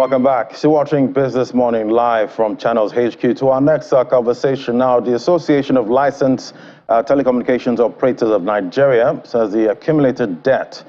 Welcome back. Still watching Business Morning live from Channels HQ. To our next conversation now, the Association of Licensed Telecommunications Operators of Nigeria says the accumulated debt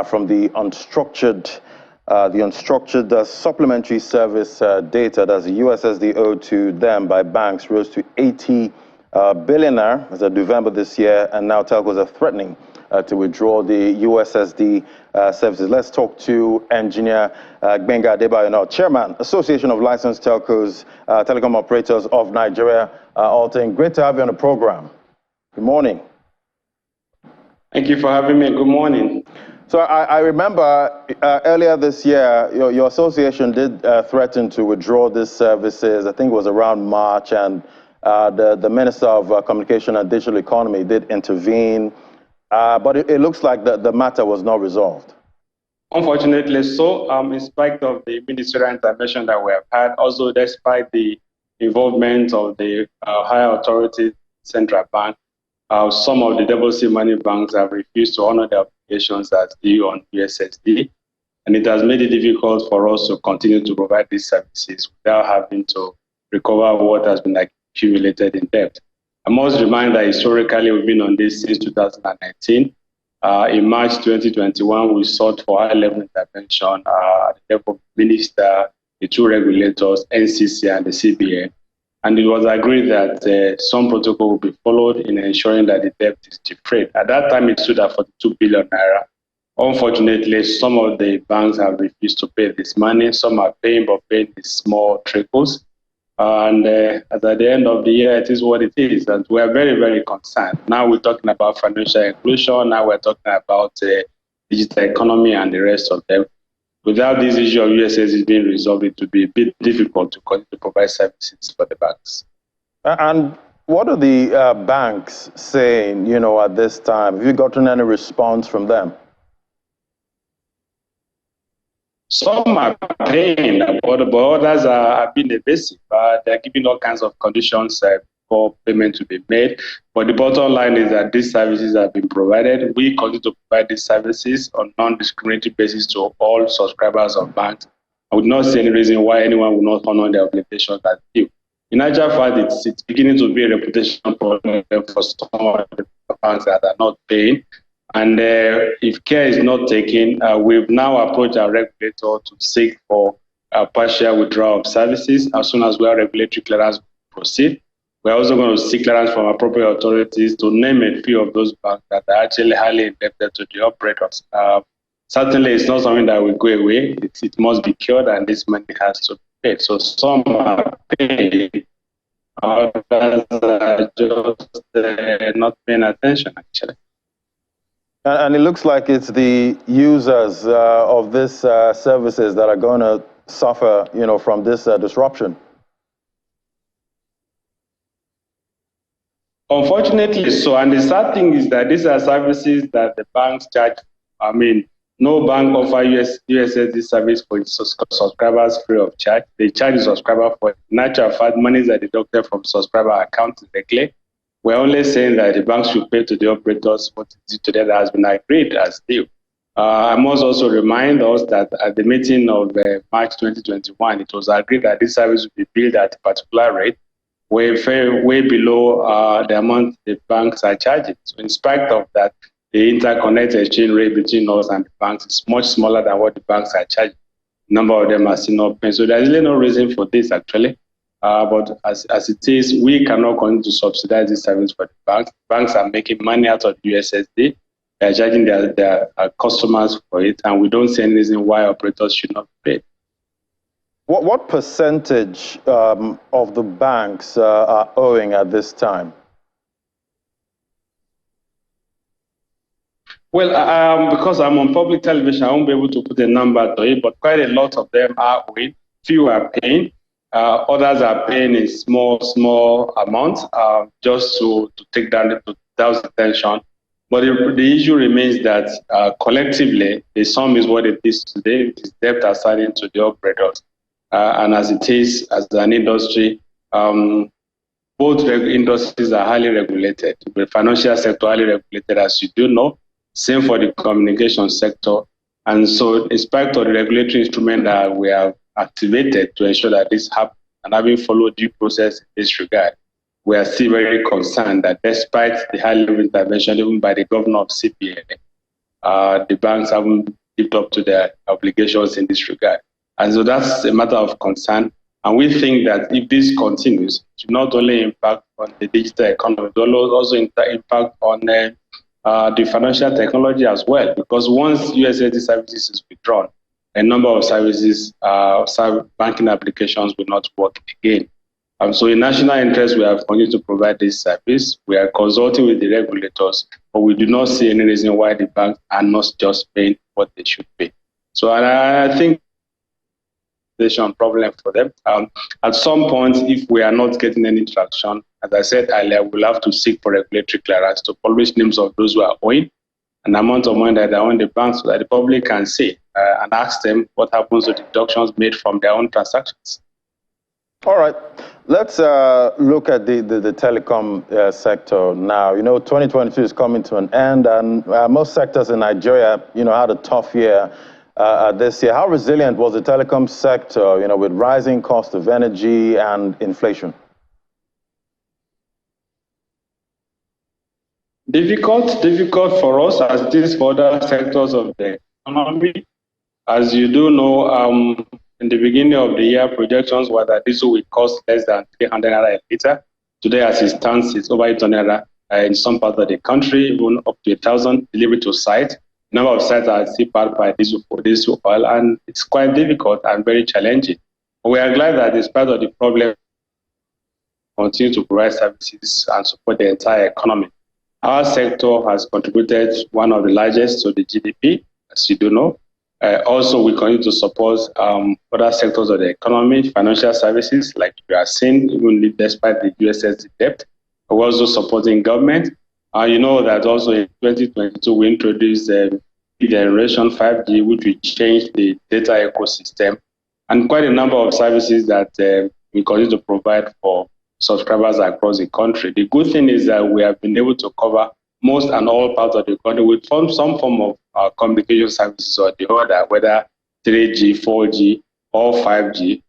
from the unstructured supplementary service data that's the USSD owed to them by banks rose to 80 billion naira as of November this year, and now telcos are threatening to withdraw the USSD services. Let's talk to Engineer Gbenga Adebayo, Chairman, Association of Licensed Telecom Operators of Nigeria, ALTON. Great to have you on the program. Good morning. Thank you for having me. Good morning. So I remember earlier this year, your association did threaten to withdraw these services. I think it was around March, and the Minister of Communication and Digital Economy did intervene. But it looks like the matter was not resolved. Unfortunately so, in spite of the ministerial intervention that we have had, also despite the involvement of the higher authority central bank, some of the double C money banks have refused to honor their obligations as due on USSD, and it has made it difficult for us to continue to provide these services without having to recover what has been accumulated in debt. I must remind that historically we've been on this since 2019. In March 2021, we sought for high-level intervention at the level of the minister, the two regulators, NCC and the CBN, and it was agreed that some protocol will be followed in ensuring that the debt is defrayed. At that time, it stood at 42 billion naira. Unfortunately, some of the banks have refused to pay this money. Some are paying, but paying in small trickles. And at the end of the year, it is what it is. And we are very, very concerned. Now we're talking about financial inclusion. Now we're talking about digital economy and the rest of them. Without this issue of USSD being resolved, it would be a bit difficult to continue to provide services for the banks. And what are the banks saying, at this time? Have you gotten any response from them? Some are paying, but others are being evasive. They're giving all kinds of conditions for payment to be made. But the bottom line is that these services have been provided. We continue to provide these services on non-discriminatory basis to all subscribers of banks. I would not see any reason why anyone would not honor their obligations as due. In actual fact, it's beginning to be a reputation problem for some of the banks that are not paying. And if care is not taken, we've now approached our regulator to seek for a partial withdrawal of services as soon as we have regulatory clearance proceed. We're also going to seek clearance from appropriate authorities to name a few of those banks that are actually highly indebted to the operators. Certainly, it's not something that will go away. It must be cured, and this money has to be paid. So some are paid, others are just not paying attention, actually. And it looks like it's the users of these services that are going to suffer, from this disruption. Unfortunately so. And the sad thing is that these are services that the banks charge. I mean, no bank offers USSD service for its subscribers free of charge. They charge the subscriber for it. In actual fact, monies are deducted from subscriber accounts directly. We're only saying that the banks should pay to the operators what is due to them that has been agreed as due. I must also remind us that at the meeting of March 2021, it was agreed that this service would be billed at a particular rate, way below the amount the banks are charging. So in spite of that, the interconnect exchange rate between us and the banks is much smaller than what the banks are charging. A number of them are still not paying. So there's really no reason for this, actually. But as it is, we cannot continue to subsidize this service for the banks. Banks are making money out of USSD. They're charging their customers for it, and we don't see any reason why operators should not pay. What percentage of the banks are owing at this time? Well, because I'm on public television, I won't be able to put a number to it, but quite a lot of them are owing. Few are paying. Others are paying a small amount just to take down the tension. But the issue remains that collectively, the sum is what it is today. It is debt assigned to the operators. And as it is, as an industry, both industries are highly regulated. The financial sector highly regulated, as you do know. Same for the communication sector. And so in spite of the regulatory instrument that we have activated to ensure that this happens, and having followed due process in this regard, we are still very concerned that despite the high level intervention even by the governor of CBN, the banks haven't lived up to their obligations in this regard. And so that's a matter of concern. And we think that if this continues, it will not only impact on the digital economy, but also impact on the financial technology as well. Because once USSD services is withdrawn, a number of services, banking applications will not work again. So in national interest, we have continued to provide this service. We are consulting with the regulators, but we do not see any reason why the banks are not just paying what they should pay. So I think problem for them. At some point, if we are not getting any traction, as I said earlier, we'll have to seek for regulatory clearance to publish names of those who are owing an amount of money that they owe the banks so that the public can see and ask them what happens to deductions made from their own transactions. All right. Let's look at the telecom sector now. 2022 is coming to an end, and most sectors in Nigeria, had a tough year this year. How resilient was the telecom sector, with rising cost of energy and inflation? Difficult for us as it is for other sectors of the economy. As you do know, in the beginning of the year, projections were that diesel will cost less than 300 naira a liter. Today, as it stands, it's over 800 naira in some parts of the country, even up to 1,000 delivered to site. Number of sites are still powered by diesel oil, and it's quite difficult and very challenging. But we are glad that despite of the problem, continue to provide services and support the entire economy. Our sector has contributed one of the largest to the GDP, as you do know. Also, we continue to support other sectors of the economy, financial services, like you are seeing, even despite the USSD debt. We're also supporting government. You know that also in 2022, we introduced the generation 5G, which will change the data ecosystem, and quite a number of services that we continue to provide for subscribers across the country. The good thing is that we have been able to cover most and all parts of the country with some form of communication services or the other, whether 3G, 4G, or 5G.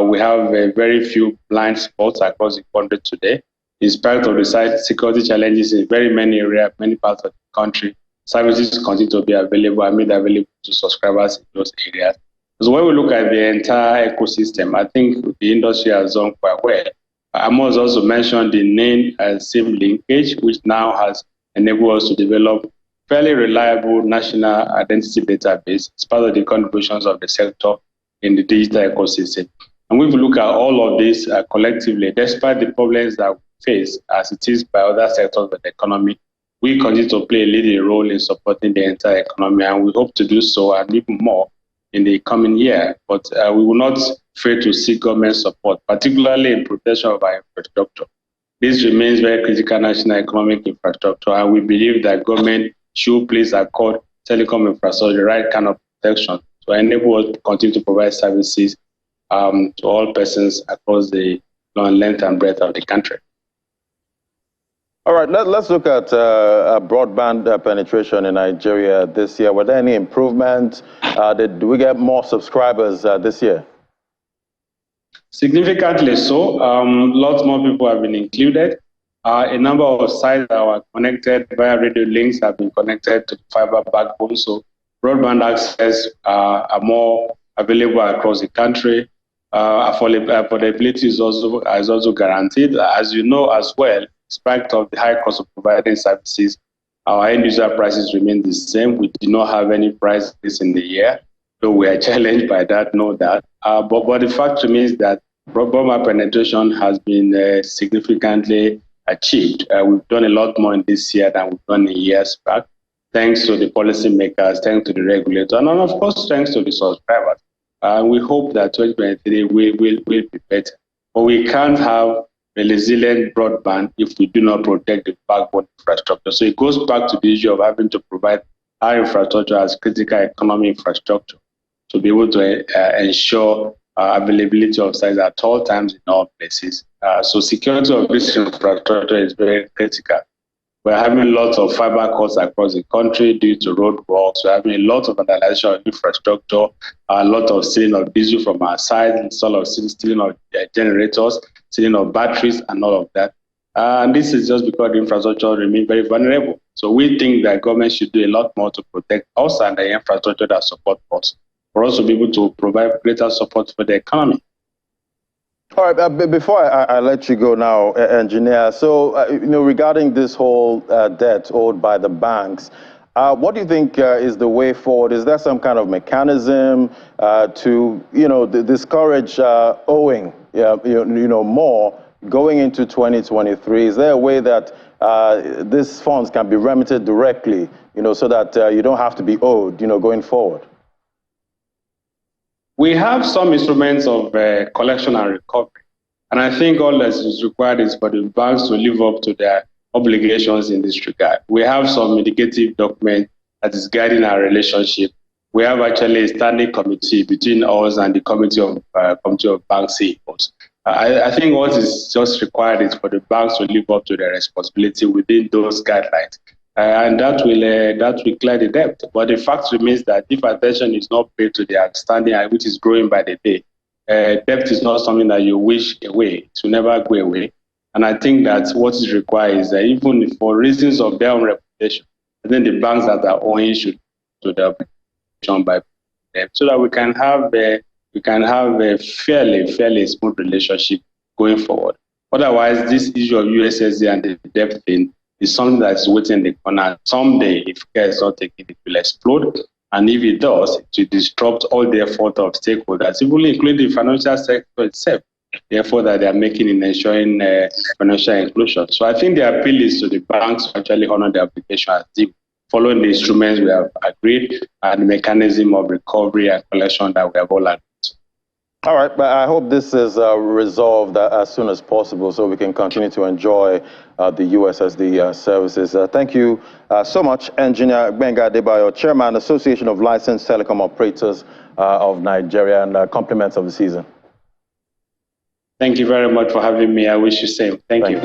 We have very few blind spots across the country today. In spite of the security challenges in very many areas, many parts of the country, services continue to be available and made available to subscribers in those areas. So when we look at the entire ecosystem, I think the industry has done quite well. I must also mention the name and SIM linkage, which now has enabled us to develop fairly reliable national identity database as part of the contributions of the sector in the digital ecosystem. And we look at all of this collectively, despite the problems that we face as it is by other sectors of the economy, we continue to play a leading role in supporting the entire economy, and we hope to do so and even more in the coming year. But we will not fail to seek government support, particularly in protection of our infrastructure. This remains very critical national economic infrastructure, and we believe that government should please accord telecom infrastructure the right kind of protection to enable us to continue to provide services to all persons across the long length and breadth of the country. All right, let's look at broadband penetration in Nigeria this year. Were there any improvements? Did we get more subscribers this year? Significantly so. Lots more people have been included. A number of sites that were connected via radio links have been connected to the fiber backbone. So broadband access are more available across the country. Affordability is also guaranteed. As you know as well, despite of the high cost of providing services, our end user prices remain the same. We do not have any price increase in the year, though we are challenged by that, know that. But the fact remains that broadband penetration has been significantly achieved. We've done a lot more in this year than we've done in years back, thanks to the policymakers, thanks to the regulator, and of course, thanks to the subscribers. We hope that 2023 will be better. But we can't have a resilient broadband if we do not protect the backbone infrastructure. So it goes back to the issue of having to provide our infrastructure as critical economic infrastructure to be able to ensure availability of sites at all times in all places. So security of this infrastructure is very critical. We're having lots of fiber cuts across the country due to road works. We're having a lot of vandalization of infrastructure, a lot of stealing of diesel from our side, stealing of generators, stealing of batteries, and all of that. And this is just because the infrastructure remains very vulnerable. So we think that government should do a lot more to protect us and the infrastructure that support us, for us to be able to provide greater support for the economy. All right, before I let you go now, engineer, so, regarding this whole debt owed by the banks, what do you think is the way forward? Is there some kind of mechanism to, discourage owing, more going into 2023? Is there a way that these funds can be remitted directly, so that you don't have to be owed, going forward? We have some instruments of collection and recovery. And I think all that is required is for the banks to live up to their obligations in this regard. We have some indicative document that is guiding our relationship. We have actually a standing committee between us and the Committee of Bank CEOs. I think what is just required is for the banks to live up to their responsibility within those guidelines. And that will clear the debt. But the fact remains that if attention is not paid to the outstanding, which is growing by the day, debt is not something that you wish away. It will never go away. And I think that what is required is that even for reasons of their own reputation, then the banks that are owing should to the obligation by debt, so that we can have a fairly smooth relationship going forward. Otherwise, this issue of USSD and the debt thing is something that is waiting in the corner. Someday, if care is not taken, it will explode. And if it does, it will disrupt all the effort of stakeholders, even including the financial sector itself, the effort that they are making in ensuring financial inclusion. So I think the appeal is to the banks to actually honor the application as due, following the instruments we have agreed and the mechanism of recovery and collection that we have all agreed. All right, but I hope this is resolved as soon as possible so we can continue to enjoy the USSD services. Thank you so much, Engineer Gbenga Adebayo, Chairman, Association of Licensed Telecom Operators of Nigeria, and compliments of the season. Thank you very much for having me. I wish you same. Thank you.